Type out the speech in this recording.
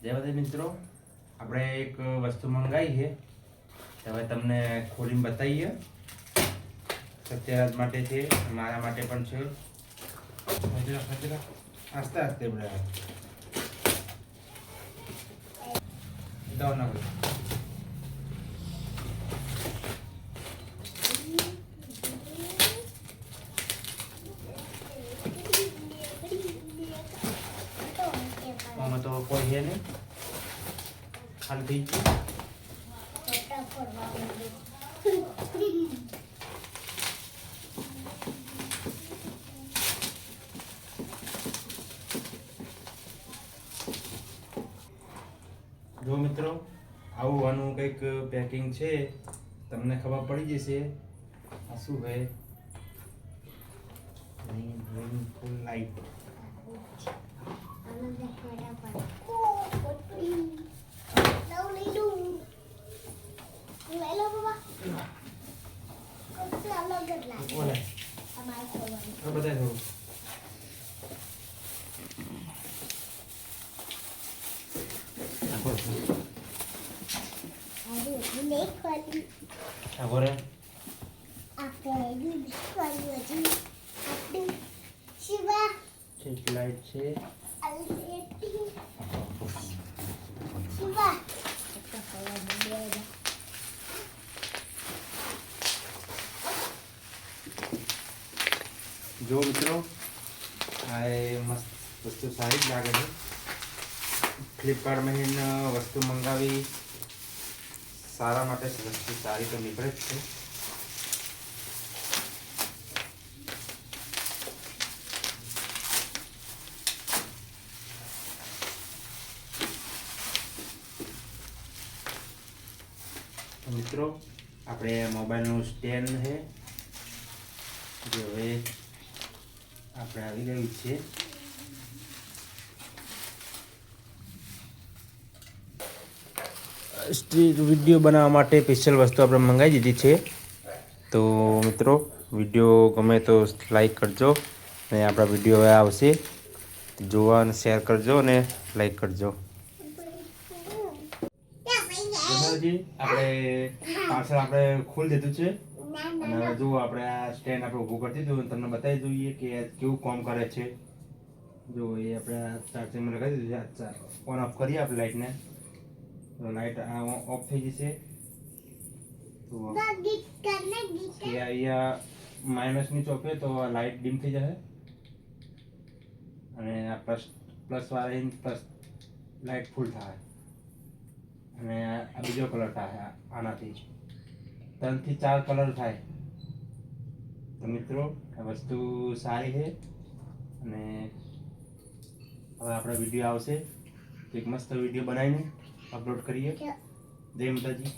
જય માતાજી મિત્રો, આપણે એક વસ્તુ મંગાવી છે. હવે તમને ખોલીને બતાવીએ. સત્યરાજ માટે છે, મારા માટે પણ છે. આસ્તે આસ્તે બધા આમાં તો કોઈ છે નહીં, ખાલી થઈ જો મિત્રો, આવું આનું કંઈક પેકિંગ છે, તમને ખબર પડી જશે આ શું છે. ફૂલ લાઈટ લાઈટ છે. જો મિત્રો, આ મસ્ત વસ્તુ સારી જ લાગે છે. ફ્લિપકાર્ટમાં વસ્તુ મંગાવી સારા માટે વસ્તુ સારી તો નીકળે જ છે. મિત્રો, આપણે મોબાઈલનું સ્ટેન્ડ છે જે હવે આપણે આવી ગયું છે. સ્ટ્રીટ વિડીયો બનાવવા માટે સ્પેશિયલ વસ્તુ આપણે મંગાવી દીધી છે. તો મિત્રો, વિડીયો ગમે તો લાઈક કરજો અને આપણા વિડીયો હવે આવશે જોવા અને શેર કરજો અને લાઈક કરજો. આપણે પાર્સલ આપણે ખોલી દીધું છે અને હવે જો આપણે આ સ્ટેન્ડ આપણે ઊભું કરી દીધું, તમને બતાવી દઈએ કે કેવું કામ કરે છે. જો એ આપણે ચાર્જિંગમાં લગાવી દીધું છે. ઓન ઓફ કરીએ આપણે લાઇટને, તો લાઇટ ઓફ થઈ જશે. તો અહીંયા માઇનસની ચોપે તો લાઇટ ડીમ થઈ જશે અને આ પ્લસ વાળી પ્લસ લાઇટ ફૂલ થાય અને આ બીજો કલર થાય. આનાથી 3 થી 4 કલર થાય. તો મિત્રો, આ વસ્તુ સારી છે અને હવે આપણે વિડીયો આવશે, એક મસ્ત વિડીયો બનાવીને અપલોડ કરીએ. જય માતાજી.